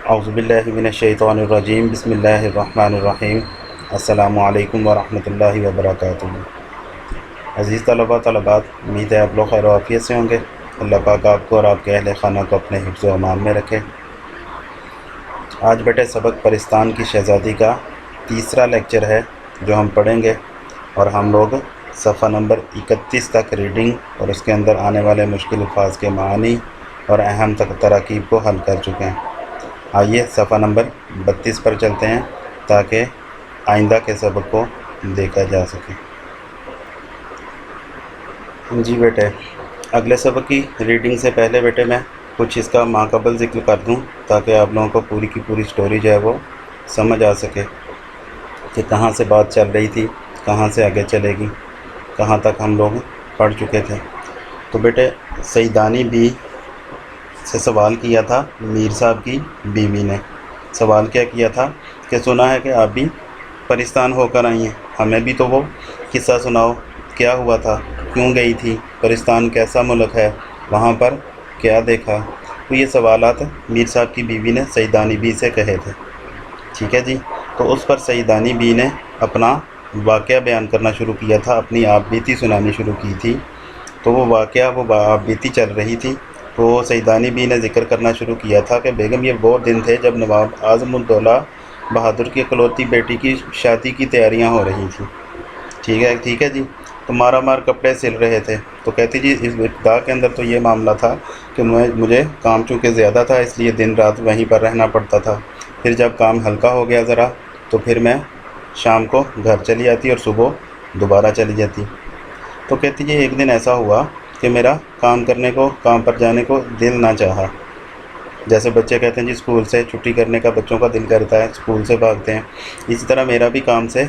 اعوذ باللہ من الشیطان الرجیم بسم اللہ الرحمن الرحیم السلام علیکم ورحمۃ اللہ وبرکاتہ۔ عزیز طلباء طلبات، امید ہے آپ لوگ خیر و عافیت سے ہوں گے۔ اللہ پاک آپ کو اور آپ کے اہل خانہ کو اپنے حفظ و امان میں رکھے۔ آج بیٹے سبق پرستان کی شہزادی کا تیسرا لیکچر ہے جو ہم پڑھیں گے، اور ہم لوگ صفحہ نمبر 31 تک ریڈنگ اور اس کے اندر آنے والے مشکل الفاظ کے معانی اور اہم تراکیب کو حل کر چکے ہیں۔ آئیے صفحہ نمبر 32 پر چلتے ہیں تاکہ آئندہ کے سبق کو دیکھا جا سکے۔ جی بیٹے، اگلے سبق کی ریڈنگ سے پہلے بیٹے میں کچھ اس کا ماقبل ذکر کر دوں تاکہ آپ لوگوں کو پوری کی پوری سٹوری جو ہے وہ سمجھ آ سکے کہ کہاں سے بات چل رہی تھی، کہاں سے آگے چلے گی، کہاں تک ہم لوگ پڑھ چکے تھے۔ تو بیٹے سیدانی بی سے سوال کیا تھا میر صاحب کی بیوی نے۔ سوال کیا کیا تھا کہ سنا ہے کہ آپ بھی پرستان ہو کر آئی ہیں، ہمیں بھی تو وہ قصہ سناؤ، کیا ہوا تھا، کیوں گئی تھی پرستان، کیسا ملک ہے، وہاں پر کیا دیکھا۔ تو یہ سوالات میر صاحب کی بیوی نے سیدانی بی سے کہے تھے، ٹھیک ہے جی۔ تو اس پر سیدانی بی نے اپنا واقعہ بیان کرنا شروع کیا تھا، اپنی آپ بیتی سنانی شروع کی تھی۔ تو وہ واقعہ، وہ آپ بیتی چل رہی تھی، تو سیدانی بی نے ذکر کرنا شروع کیا تھا کہ بیگم یہ وہ دن تھے جب نواب اعظم الدولہ بہادر کی اکلوتی بیٹی کی شادی کی تیاریاں ہو رہی تھیں، ٹھیک ہے جی۔ تو مارا مار کپڑے سل رہے تھے۔ تو کہتی جی اس ابتدا کے اندر تو یہ معاملہ تھا کہ مجھے کام چونکہ زیادہ تھا اس لیے دن رات وہیں پر رہنا پڑتا تھا۔ پھر جب کام ہلکا ہو گیا ذرا تو پھر میں شام کو گھر چلی آتی اور صبح دوبارہ چلی جاتی۔ تو کہتی جی ایک دن ایسا ہوا کہ میرا کام پر جانے کو دل نہ چاہا۔ جیسے بچے کہتے ہیں جی اسکول سے چھٹی کرنے کا بچوں کا دل کرتا ہے، اسکول سے بھاگتے ہیں، اسی طرح میرا بھی کام سے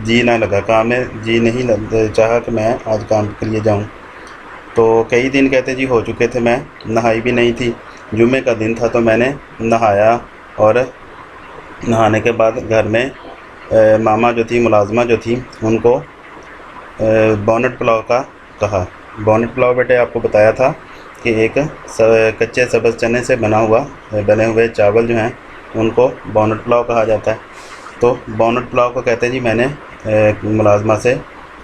جی نہ لگا، کام میں جی نہیں چاہا کہ میں آج کام کے لیے جاؤں۔ تو کئی دن کہتے جی ہو چکے تھے، میں نہائی بھی نہیں تھی، جمعے کا دن تھا تو میں نے نہایا، اور نہانے کے بعد گھر میں ماما جو تھی، ملازمہ جو تھی، ان کو بونٹ پلاؤ کا کہا۔ بونٹ پلاؤ بیٹے آپ کو بتایا تھا کہ ایک کچے سبز چنے سے بنے ہوئے چاول جو ہیں ان کو بونٹ پلاؤ کہا جاتا ہے۔ تو بونٹ پلاؤ کو کہتے جی میں نے ملازمہ سے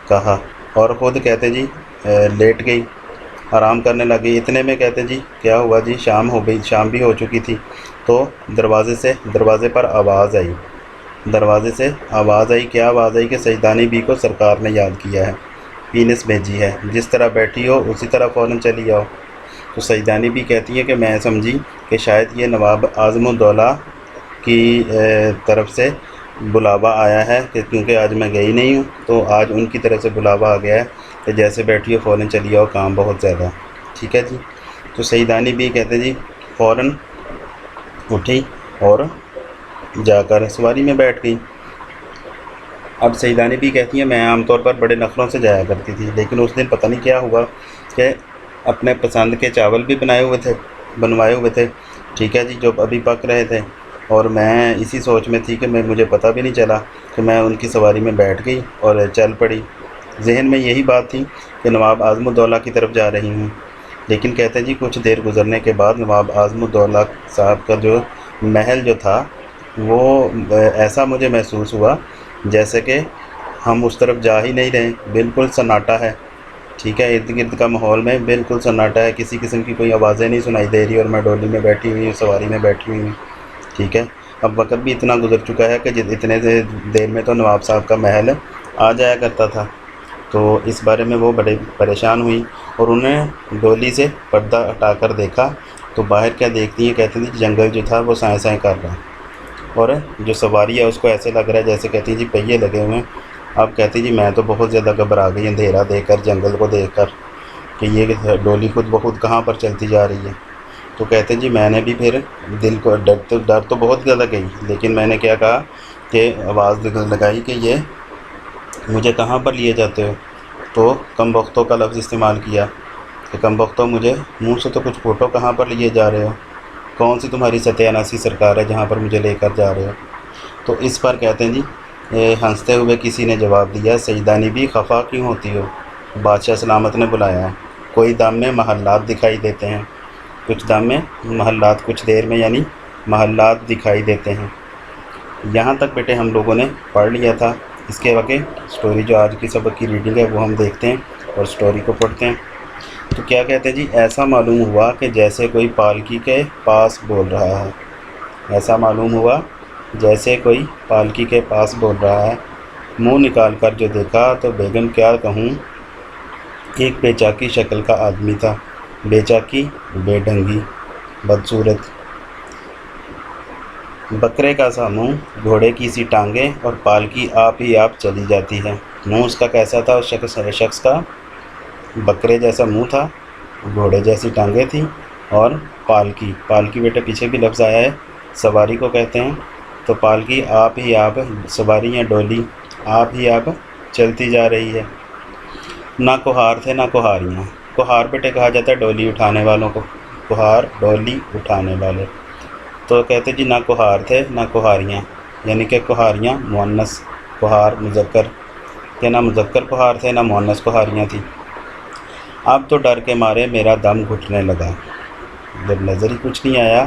کہا، اور خود کہتے جی لیٹ گئی، آرام کرنے لگی۔ اتنے میں کہتے جی کیا ہوا جی، شام ہو گئی، شام بھی ہو چکی تھی۔ تو دروازے پر آواز آئی، کیا آواز آئی کہ سیدانی بی کو سرکار نے یاد کیا ہے، پینس بھیجی ہے، جس طرح بیٹھی ہو اسی طرح فوراً چلی آؤ۔ تو سیدانی بی کہتی ہے کہ میں سمجھی کہ شاید یہ نواب اعظم الدولہ کی طرف سے بلاوا آیا ہے، کہ کیونکہ آج میں گئی نہیں ہوں تو آج ان کی طرف سے بلاوا آ گیا ہے کہ جیسے بیٹھی ہو فوراً چلی آؤ، کام بہت زیادہ، ٹھیک ہے جی۔ تو سیدانی بی کہتے جی فوراً اٹھی اور جا کر سواری میں بیٹھ گئی۔ اب سیدانی بھی کہتی ہیں میں عام طور پر بڑے نخروں سے جایا کرتی تھی، لیکن اس دن پتہ نہیں کیا ہوا کہ اپنے پسند کے چاول بھی بنوائے ہوئے تھے، ٹھیک ہے جی، جو ابھی پک رہے تھے، اور میں اسی سوچ میں تھی کہ مجھے پتہ بھی نہیں چلا کہ میں ان کی سواری میں بیٹھ گئی اور چل پڑی۔ ذہن میں یہی بات تھی کہ نواب اعظم الدولہ کی طرف جا رہی ہوں، لیکن کہتے ہیں جی کچھ دیر گزرنے کے بعد نواب اعظم الدولہ صاحب کا جو محل جو تھا وہ ایسا مجھے محسوس ہوا جیسے کہ ہم اس طرف جا ہی نہیں رہے، بالکل سناٹا ہے، ٹھیک ہے، ارد گرد کا ماحول میں بالکل سناٹا ہے، کسی قسم کی کوئی آوازیں نہیں سنائی دے رہی، اور میں ڈولی میں بیٹھی ہوئی ہوں، سواری میں بیٹھی ہوئی ہوں، ٹھیک ہے۔ اب وقت بھی اتنا گزر چکا ہے کہ اتنے دیر میں تو نواب صاحب کا محل آ جایا کرتا تھا۔ تو اس بارے میں وہ بڑے پریشان ہوئی، اور انہیں ڈولی سے پردہ ہٹا کر دیکھا تو باہر کیا دیکھتی ہیں، کہتی تھی جنگل جو تھا وہ سائیں سائیں کر رہا، اور جو سواری ہے اس کو ایسے لگ رہا ہے جیسے کہتی جی پہیے لگے ہوئے ہیں۔ اب کہتی جی میں تو بہت زیادہ گھبرا گئی اندھیرا دیکھ کر، جنگل کو دیکھ کر، کہ یہ ڈولی خود بخود کہاں پر چلتی جا رہی ہے۔ تو کہتے جی میں نے بھی پھر دل کو ڈر تو بہت زیادہ گئی، لیکن میں نے کیا کہا کہ آواز لگائی کہ یہ مجھے کہاں پر لیے جاتے ہو۔ تو کم بختوں کا لفظ استعمال کیا کہ کم بختوں، مجھے منہ سے تو کچھ پھوٹو، کہاں پر لیے جا رہے ہو، کون سی تمہاری ستیہ ناسی سرکار ہے جہاں پر مجھے لے کر جا رہے ہو۔ تو اس پر کہتے ہیں جی ہنستے ہوئے کسی نے جواب دیا سیدانی بھی خفا کیوں ہوتی ہو، بادشاہ سلامت نے بلایا ہے، کوئی دم میں محلات دکھائی دیتے ہیں، کچھ دم میں محلات، کچھ دیر میں یعنی محلات دکھائی دیتے ہیں۔ یہاں تک بیٹے ہم لوگوں نے پڑھ لیا تھا۔ اس کے آگے سٹوری جو آج کی سبق کی ریڈنگ ہے وہ ہم دیکھتے ہیں اور سٹوری کو پڑھتے ہیں۔ تو کیا کہتے ہیں جی، ایسا معلوم ہوا کہ جیسے کوئی پالکی کے پاس بول رہا ہے۔ ایسا معلوم ہوا جیسے کوئی پالکی کے پاس بول رہا ہے۔ منہ نکال کر جو دیکھا تو بیگم کیا کہوں، ایک بے چاکی شکل کا آدمی تھا۔ بے چاکی، بے ڈھنگی، بدصورت، بکرے کا سا منہ، گھوڑے کی سی ٹانگیں اور پالکی آپ ہی آپ چلی جاتی ہے۔ منہ اس کا کیسا تھا؟ اس شخص کا بکرے جیسا منہ تھا، گھوڑے جیسی ٹانگیں تھیں، اور پالکی بیٹے پیچھے بھی لفظ آیا ہے، سواری کو کہتے ہیں۔ تو پالکی آپ ہی آپ، سواری یا ڈولی آپ ہی آپ چلتی جا رہی ہے۔ نہ کہار تھے نہ کہاریاں۔ کہار بیٹے کہا جاتا ہے ڈولی اٹھانے والوں کو، کہار ڈولی اٹھانے والے۔ تو کہتے جی نہ کہار تھے نہ کہاریاں، یعنی کہ کہاریاں مؤنث، کہار مذکر، کہ نہ مذکر کہار تھے نہ مؤنث کہاریاں تھیں۔ اب تو ڈر کے مارے میرا دم گھٹنے لگا۔ جب نظر ہی کچھ نہیں آیا،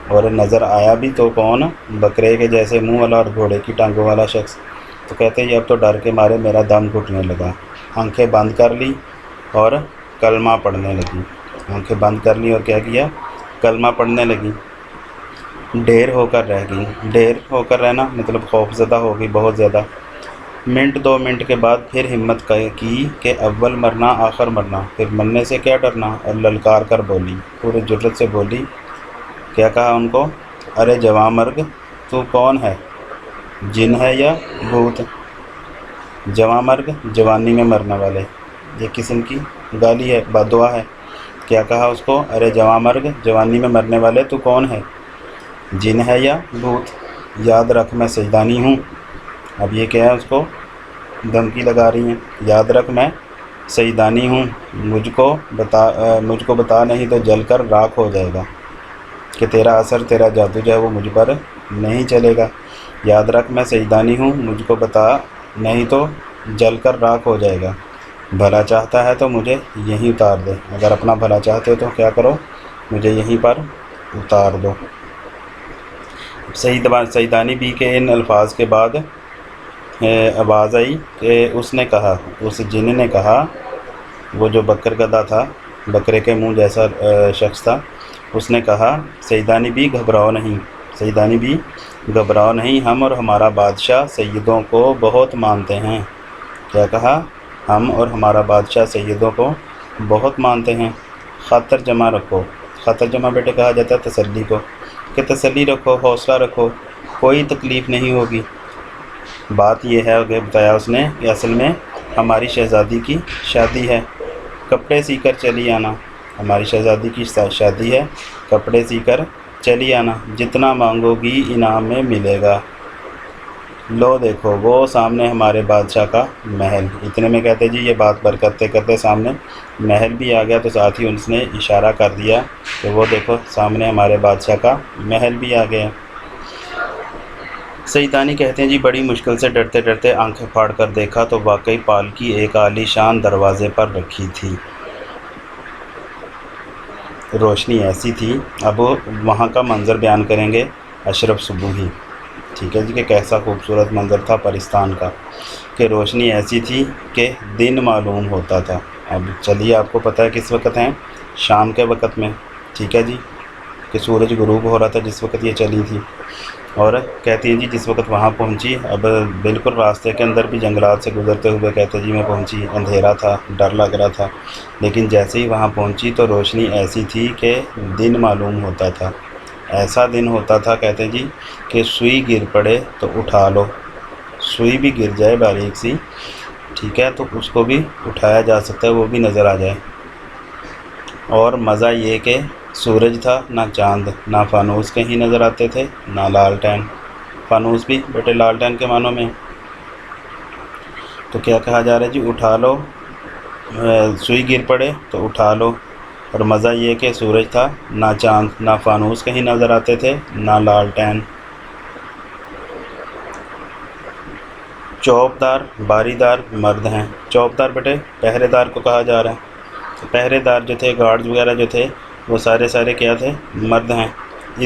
اور نظر آیا بھی تو کون؟ بکرے کے جیسے منہ والا اور گھوڑے کی ٹانگوں والا شخص۔ تو کہتے ہیں اب تو ڈر کے مارے میرا دم گھٹنے لگا۔ آنکھیں بند کر لی اور کلمہ پڑھنے لگی۔ آنکھیں بند کر لی اور کیا کیا؟ کلمہ پڑھنے لگی۔ ڈھیر ہو کر رہ گئی۔ ڈھیر ہو کر رہنا مطلب خوف زدہ ہو گئی، بہت زیادہ۔ منٹ دو منٹ کے بعد پھر ہمت کی کہ اول مرنا آخر مرنا، پھر مرنے سے کیا ڈرنا، اور للکار کر بولی، پورے جرت سے بولی۔ کیا کہا ان کو؟ ارے جوان مرگ، تو کون ہے؟ جن ہے یا بھوت؟ جوان مرگ، جوانی میں مرنے والے، یہ قسم کی گالی ہے، بددعا ہے۔ کیا کہا اس کو؟ ارے جوان مرگ، جوانی میں مرنے والے، تو کون ہے؟ جن ہے یا بھوت؟ یاد رکھ میں سجدانی ہوں۔ اب یہ کیا ہے؟ اس کو دھمکی لگا رہی ہیں۔ یاد رکھ میں سجدانی ہوں، مجھ کو بتا نہیں تو جل کر راکھ ہو جائے گا، کہ تیرا اثر، تیرا جادو جو ہے وہ مجھ پر نہیں چلے گا۔ یاد رکھ میں سجدانی ہوں، مجھ کو بتا نہیں تو جل کر راکھ ہو جائے گا۔ بھلا چاہتا ہے تو مجھے یہیں اتار دے، اگر اپنا بھلا چاہتے ہو تو کیا کرو؟ مجھے یہیں پر اتار دو۔ سیدانی بی کے ان الفاظ کے بعد آواز آئی کہ اس نے کہا، اس جن نے کہا، وہ جو بکر گدھا تھا، بکرے کے منہ جیسا شخص تھا، اس نے کہا سیدانی بی گھبراؤ نہیں، سیدانی بی گھبراؤ نہیں، ہم اور ہمارا بادشاہ سیدوں کو بہت مانتے ہیں۔ کیا کہا؟ ہم اور ہمارا بادشاہ سیدوں کو بہت مانتے ہیں۔ خاطر جمع رکھو۔ خاطر جمع بیٹے کہا جاتا ہے تسلی کو، کہ تسلی رکھو، حوصلہ رکھو، کوئی تکلیف نہیں ہوگی۔ بات یہ ہے کہ بتایا اس نے کہ اصل میں ہماری شہزادی کی شادی ہے، کپڑے سی کر چلی آنا۔ ہماری شہزادی کی شادی ہے، کپڑے سی کر چلی آنا، جتنا مانگو گی انعام میں ملے گا۔ لو دیکھو وہ سامنے ہمارے بادشاہ کا محل۔ اتنے میں کہتے جی یہ بات بر کرتے کرتے سامنے محل بھی آ گیا، تو ساتھ ہی اس نے اشارہ کر دیا کہ وہ دیکھو سامنے ہمارے بادشاہ کا محل بھی آ گیا۔ سیدانی کہتے ہیں جی بڑی مشکل سے ڈرتے ڈرتے آنکھیں پھاڑ کر دیکھا تو واقعی پالکی ایک عالی شان دروازے پر رکھی تھی۔ روشنی ایسی تھی، اب وہاں کا منظر بیان کریں گے اشرف صبوحی، ٹھیک ہے جی، کہ کیسا خوبصورت منظر تھا پرستان کا، کہ روشنی ایسی تھی کہ دن معلوم ہوتا تھا۔ اب چلیے آپ کو پتہ ہے کس وقت ہیں؟ شام کے وقت میں، ٹھیک ہے جی، کہ سورج غروب ہو رہا تھا جس وقت یہ چلی تھی۔ اور کہتی ہیں جی جس وقت وہاں پہنچی، اب بالکل راستے کے اندر بھی جنگلات سے گزرتے ہوئے کہتے جی میں پہنچی، اندھیرا تھا، ڈر لگ رہا تھا، لیکن جیسے ہی وہاں پہنچی تو روشنی ایسی تھی کہ دن معلوم ہوتا تھا۔ ایسا دن ہوتا تھا کہتے جی کہ سوئی گر پڑے تو اٹھا لو، سوئی بھی گر جائے باریک سی، ٹھیک ہے، تو اس کو بھی اٹھایا جا سکتا ہے، وہ بھی نظر آ جائے۔ اور مزہ یہ کہ سورج تھا، نہ چاند، نہ فانوس کہیں نظر آتے تھے، نہ لالٹین۔ فانوس بھی بیٹے لالٹین کے معنوں میں۔ تو کیا کہا جا رہا ہے جی؟ اٹھا لو، سوئی گر پڑے تو اٹھا لو۔ اور مزہ یہ کہ سورج تھا، نہ چاند، نہ فانوس کہیں نظر آتے تھے، نہ لالٹین۔ چوبدار، باری دار مرد ہیں۔ چوبدار بیٹے پہرے دار کو کہا جا رہا ہے۔ پہرے دار جو تھے، گارڈز وغیرہ جو تھے، وہ سارے کیا تھے؟ مرد ہیں۔